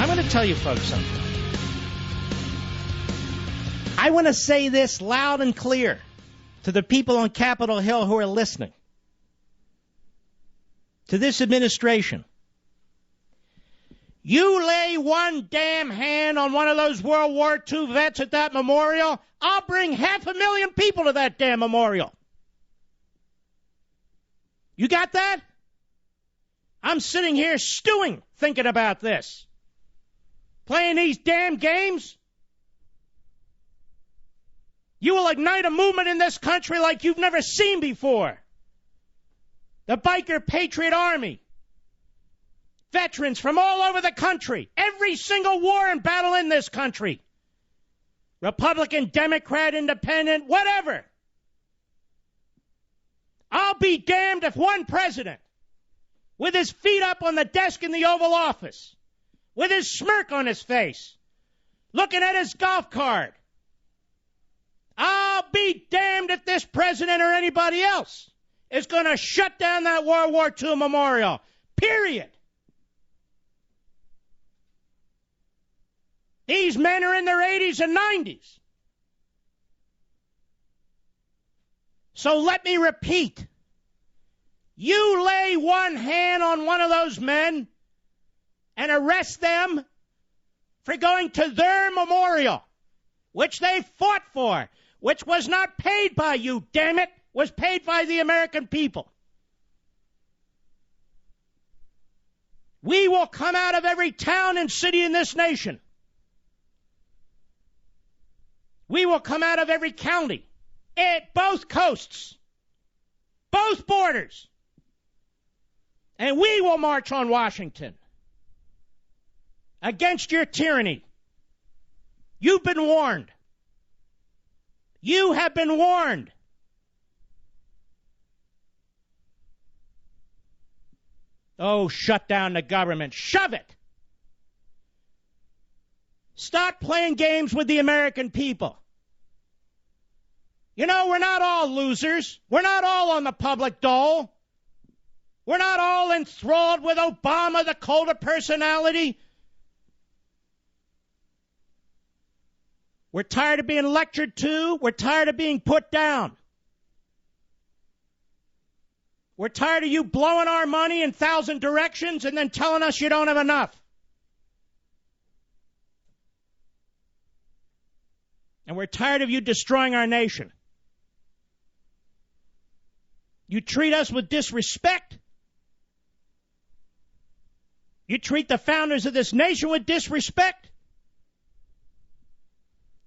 I'm going to tell you folks something. I want to say this loud and clear to the people on Capitol Hill who are listening. To this administration. You lay one damn hand on one of those World War II vets at that memorial, I'll bring 500,000 people to that damn memorial. You got that? I'm sitting here stewing thinking about this. Playing these damn games? You will ignite a movement in this country like you've never seen before. The Biker Patriot Army. Veterans from all over the country. Every single war and battle in this country. Republican, Democrat, Independent, whatever. I'll be damned if one president, with his feet up on the desk in the Oval Office, with his smirk on his face, looking at his golf cart, I'll be damned if this president or anybody else is going to shut down that World War II memorial. Period. These men are in their 80s and 90s. So let me repeat. You lay one hand on one of those men and arrest them for going to their memorial, which they fought for, which was not paid by you, damn it, was paid by the American people. We will come out of every town and city in this nation. We will come out of every county, at both coasts, both borders, and we will march on Washington against your tyranny. You've been warned. You have been warned. Oh, shut down the government. Shove it. Stop playing games with the American people. You know, we're not all losers. We're not all on the public dole. We're not all enthralled with Obama, the cult of personality. We're tired of being lectured to. We're tired of being put down. We're tired of you blowing our money in 1,000 directions and then telling us you don't have enough. And we're tired of you destroying our nation. You treat us with disrespect. You treat the founders of this nation with disrespect.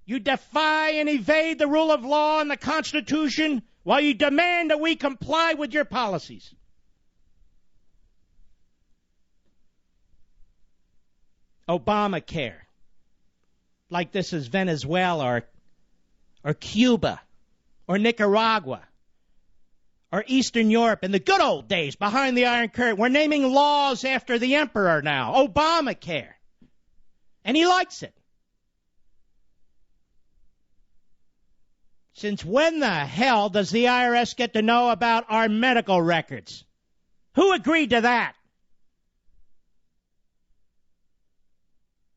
You defy and evade the rule of law and the Constitution while you demand that we comply with your policies. Obamacare. Like this is Venezuela or Cuba or Nicaragua or Eastern Europe in the good old days behind the Iron Curtain. We're naming laws after the emperor now. Obamacare. And he likes it. Since when the hell does the IRS get to know about our medical records? Who agreed to that?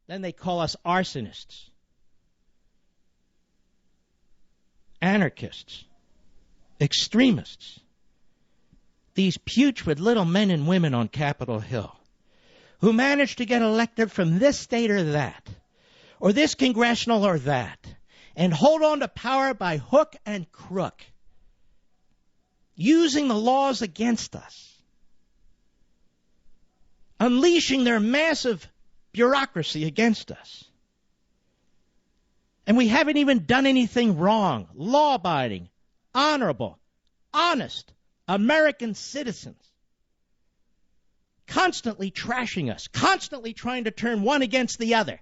Then they call us arsonists, anarchists, extremists. These putrid little men and women on Capitol Hill who managed to get elected from this state or that, or this congressional or that, and hold on to power by hook and crook, using the laws against us, unleashing their massive bureaucracy against us. And we haven't even done anything wrong. Law-abiding, honorable, honest American citizens. Constantly trashing us, constantly trying to turn one against the other,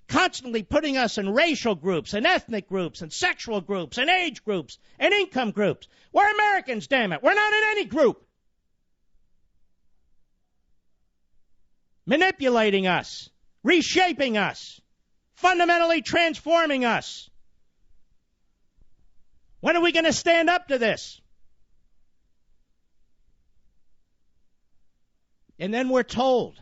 constantly putting us in racial groups and ethnic groups and sexual groups and age groups and income groups. We're Americans, damn it. We're not in any group. Manipulating us, reshaping us, fundamentally transforming us. When are we going to stand up to this? And then we're told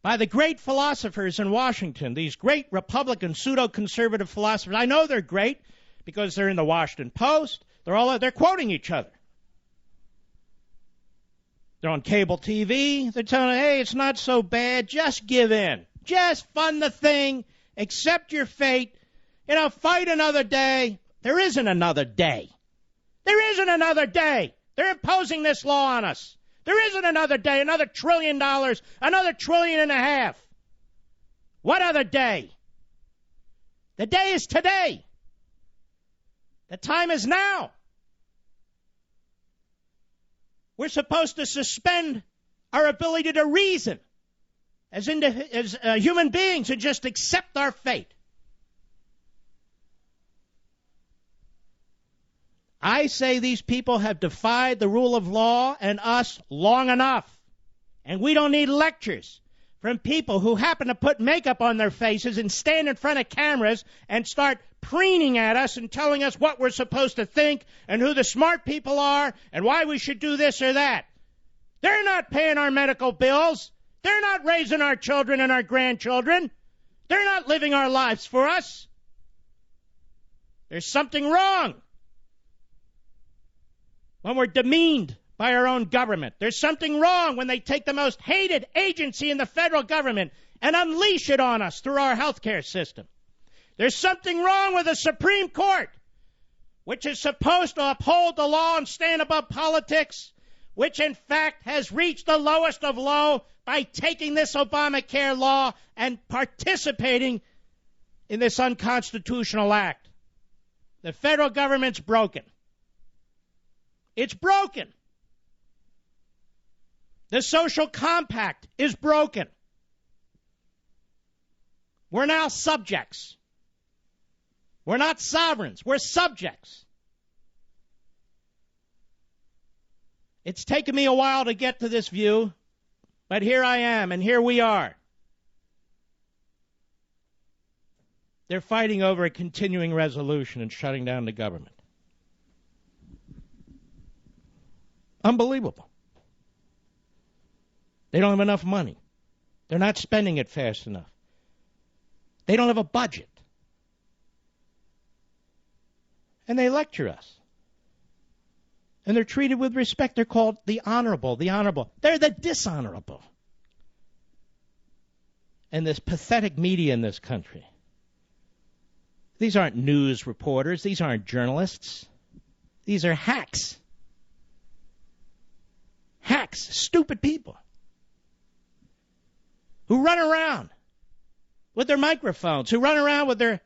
by the great philosophers in Washington, these great Republican pseudo-conservative philosophers. I know they're great because they're in the Washington Post. They're quoting each other. They're on cable TV. They're telling, hey, it's not so bad. Just give in. Just fund the thing. Accept your fate. Fight another day. There isn't another day. There isn't another day. They're imposing this law on us. There isn't another day, another $1 trillion, another $1.5 trillion. What other day? The day is today. The time is now. We're supposed to suspend our ability to reason as human beings and just accept our fate. I say these people have defied the rule of law and us long enough. And we don't need lectures from people who happen to put makeup on their faces and stand in front of cameras and start preening at us and telling us what we're supposed to think and who the smart people are and why we should do this or that. They're not paying our medical bills. They're not raising our children and our grandchildren. They're not living our lives for us. There's something wrong when we're demeaned by our own government. There's something wrong when they take the most hated agency in the federal government and unleash it on us through our health care system. There's something wrong with the Supreme Court, which is supposed to uphold the law and stand above politics, which in fact has reached the lowest of low by taking this Obamacare law and participating in this unconstitutional act. The federal government's broken. It's broken. The social compact is broken. We're now subjects. We're not sovereigns. We're subjects. It's taken me a while to get to this view, but here I am, and here we are. They're fighting over a continuing resolution and shutting down the government. Unbelievable. They don't have enough money. They're not spending it fast enough. They don't have a budget. And they lecture us. And they're treated with respect. They're called the honorable, the honorable. They're the dishonorable. And this pathetic media in this country. These aren't news reporters. These aren't journalists. These are hacks. Hacks, stupid people who run around with their microphones, who run around with their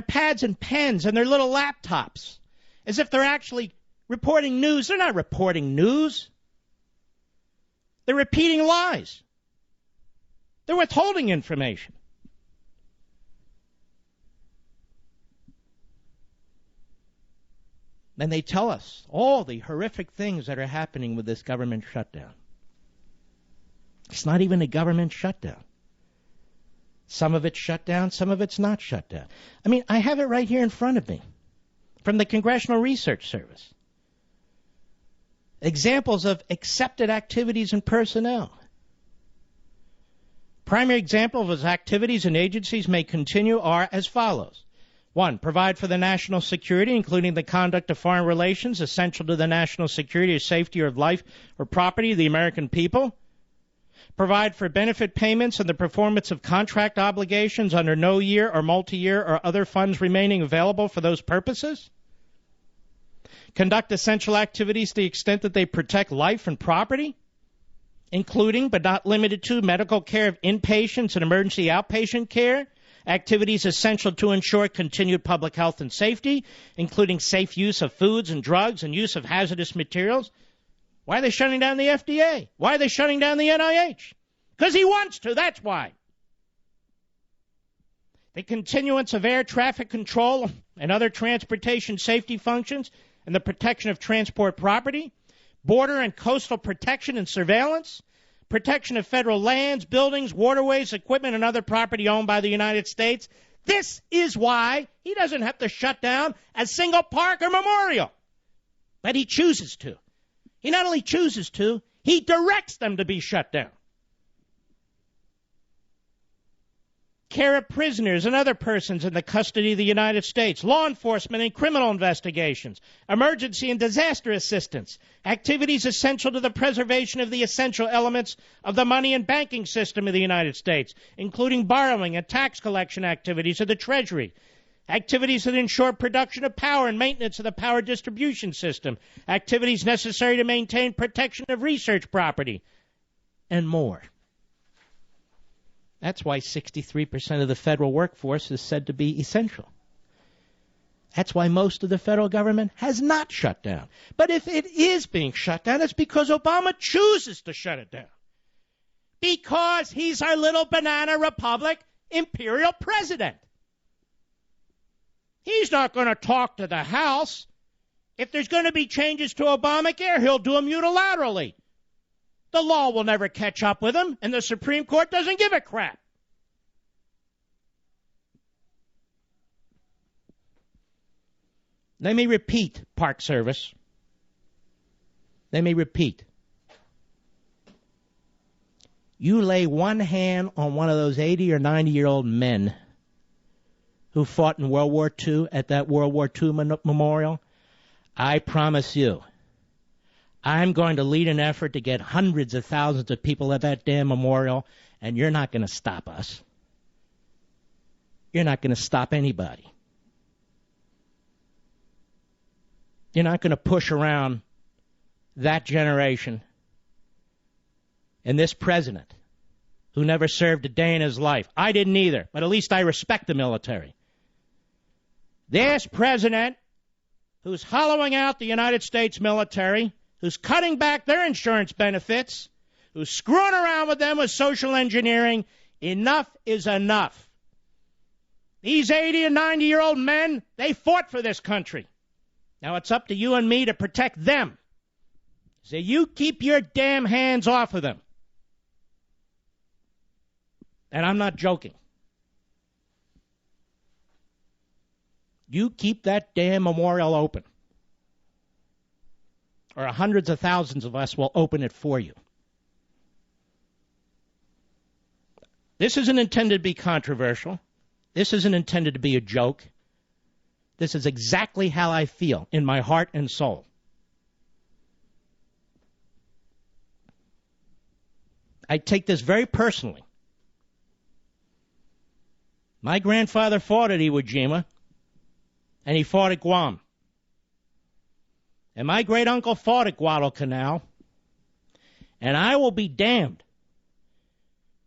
pads and pens and their little laptops as if they're actually reporting news. They're not reporting news. They're repeating lies. They're withholding information. Then they tell us all the horrific things that are happening with this government shutdown. It's not even a government shutdown. Some of it's shut down, some of it's not shut down. I mean, I have it right here in front of me from the Congressional Research Service. Examples of accepted activities and personnel. Primary examples of activities and agencies may continue are as follows. 1, provide for the national security, including the conduct of foreign relations essential to the national security or safety of life or property of the American people. Provide for benefit payments and the performance of contract obligations under no year or multi-year or other funds remaining available for those purposes. Conduct essential activities to the extent that they protect life and property, including but not limited to medical care of inpatients and emergency outpatient care, activities essential to ensure continued public health and safety, including safe use of foods and drugs and use of hazardous materials. Why are they shutting down the FDA? Why are they shutting down the NIH? Because he wants to, that's why. The continuance of air traffic control and other transportation safety functions and the protection of transport property, border and coastal protection and surveillance, protection of federal lands, buildings, waterways, equipment, and other property owned by the United States. This is why he doesn't have to shut down a single park or memorial. But he chooses to. He not only chooses to, he directs them to be shut down. care of prisoners and other persons in the custody of the United States, law enforcement and criminal investigations, emergency and disaster assistance, activities essential to the preservation of the essential elements of the money and banking system of the United States, including borrowing and tax collection activities of the Treasury, activities that ensure production of power and maintenance of the power distribution system, activities necessary to maintain protection of research property, and more. That's why 63% of the federal workforce is said to be essential. That's why most of the federal government has not shut down. But if it is being shut down, it's because Obama chooses to shut it down. Because he's our little banana republic imperial president. He's not going to talk to the House. If there's going to be changes to Obamacare, he'll do them unilaterally. The law will never catch up with him, and the Supreme Court doesn't give a crap. Let me repeat, Park Service. Let me repeat. You lay one hand on one of those 80 or 90-year-old men who fought in World War II at that World War II memorial, I promise you, I'm going to lead an effort to get hundreds of thousands of people at that damn memorial, and you're not going to stop us. You're not going to stop anybody. You're not going to push around that generation and this president who never served a day in his life. I didn't either, but at least I respect the military. This president who's hollowing out the United States military, who's cutting back their insurance benefits, who's screwing around with them with social engineering, enough is enough. These 80 and 90-year-old men, they fought for this country. Now it's up to you and me to protect them. So you keep your damn hands off of them. And I'm not joking. You keep that damn memorial open, or hundreds of thousands of us will open it for you. This isn't intended to be controversial. This isn't intended to be a joke. This is exactly how I feel in my heart and soul. I take this very personally. My grandfather fought at Iwo Jima, and he fought at Guam. And my great-uncle fought at Guadalcanal. And I will be damned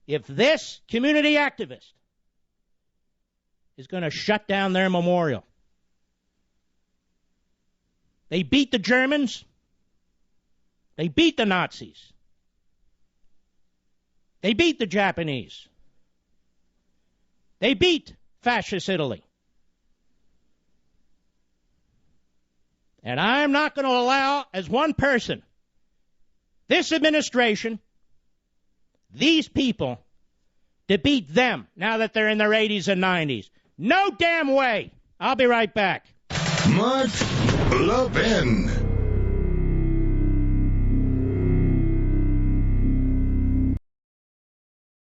if this community activist is going to shut down their memorial. They beat the Germans. They beat the Nazis. They beat the Japanese. They beat fascist Italy. And I'm not going to allow, as one person, this administration, these people, to beat them now that they're in their 80s and 90s. No damn way. I'll be right back. Mark Levin.